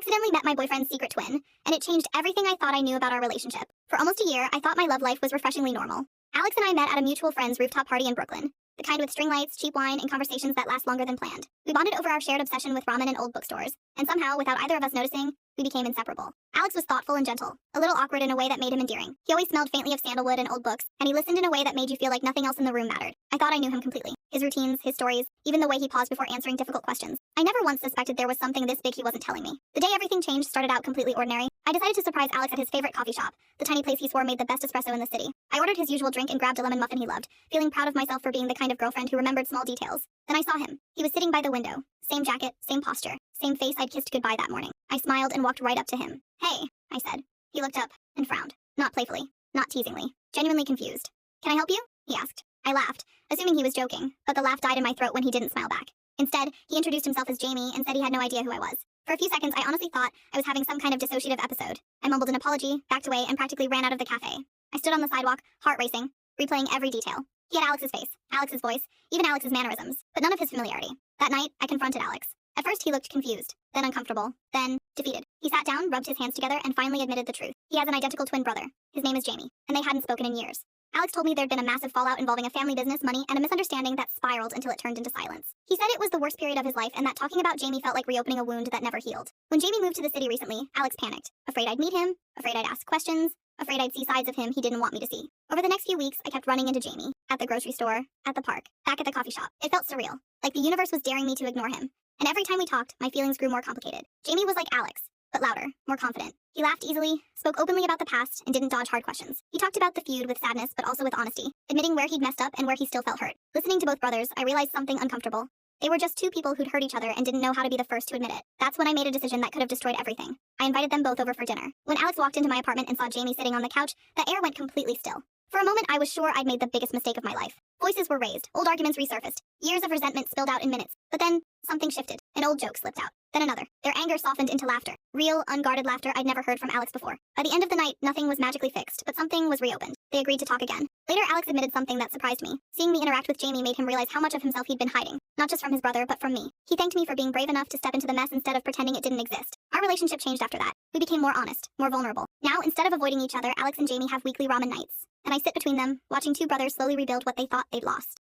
accidentally met my boyfriend's secret twin, and it changed everything I thought I knew about our relationship. For almost a year, I thought my love life was refreshingly normal. Alex and I met at a mutual friend's rooftop party in Brooklyn. The kind with string lights, cheap wine, and conversations that last longer than planned. We bonded over our shared obsession with ramen and old bookstores, and somehow, without either of us noticing, we became inseparable. Alex was thoughtful and gentle, a little awkward in a way that made him endearing. He always smelled faintly of sandalwood and old books, and he listened in a way that made you feel like nothing else in the room mattered. I thought I knew him completely. His routines, his stories, even the way he paused before answering difficult questions. I never once suspected there was something this big he wasn't telling me. The day everything changed started out completely ordinary. I decided to surprise Alex at his favorite coffee shop, the tiny place he swore made the best espresso in the city. I ordered his usual drink and grabbed a lemon muffin he loved, feeling proud of myself for being the kind of girlfriend who remembered small details. Then I saw him. He was sitting by the window. Same jacket, same posture, same face I'd kissed goodbye that morning. I smiled and walked right up to him. "Hey," I said. He looked up and frowned. Not playfully, not teasingly, genuinely confused. "Can I help you?" he asked. I laughed, assuming he was joking, but the laugh died in my throat when he didn't smile back. Instead, he introduced himself as Jamie and said he had no idea who I was. For a few seconds, I honestly thought I was having some kind of dissociative episode. I mumbled an apology, backed away, and practically ran out of the cafe. I stood on the sidewalk, heart racing, replaying every detail. He had Alex's face, Alex's voice, even Alex's mannerisms, but none of his familiarity. That night, I confronted Alex. At first, he looked confused, then uncomfortable, then defeated. He sat down, rubbed his hands together, and finally admitted the truth. He has an identical twin brother. His name is Jamie, and they hadn't spoken in years. Alex told me there'd been a massive fallout involving a family business, money, and a misunderstanding that spiraled until it turned into silence. He said it was the worst period of his life and that talking about Jamie felt like reopening a wound that never healed. When Jamie moved to the city recently, Alex panicked, afraid I'd meet him, afraid I'd ask questions, afraid I'd see sides of him he didn't want me to see. Over the next few weeks, I kept running into Jamie, at the grocery store, at the park, back at the coffee shop. It felt surreal, like the universe was daring me to ignore him. And every time we talked, my feelings grew more complicated. Jamie was like Alex, but louder, more confident. He laughed easily, spoke openly about the past, and didn't dodge hard questions. He talked about the feud with sadness, but also with honesty, admitting where he'd messed up and where he still felt hurt. Listening to both brothers, I realized something uncomfortable. They were just two people who'd hurt each other and didn't know how to be the first to admit it. That's when I made a decision that could have destroyed everything. I invited them both over for dinner. When Alex walked into my apartment and saw Jamie sitting on the couch, the air went completely still. For a moment, I was sure I'd made the biggest mistake of my life. Voices were raised, old arguments resurfaced, years of resentment spilled out in minutes. But then, something shifted. An old joke slipped out. Then another. Their anger softened into laughter. Real, unguarded laughter I'd never heard from Alex before. By the end of the night, nothing was magically fixed, but something was reopened. They agreed to talk again. Later, Alex admitted something that surprised me. Seeing me interact with Jamie made him realize how much of himself he'd been hiding. Not just from his brother, but from me. He thanked me for being brave enough to step into the mess instead of pretending it didn't exist. Our relationship changed after that. We became more honest, more vulnerable. Now, instead of avoiding each other, Alex and Jamie have weekly ramen nights. And I sit between them, watching two brothers slowly rebuild what they thought they'd lost.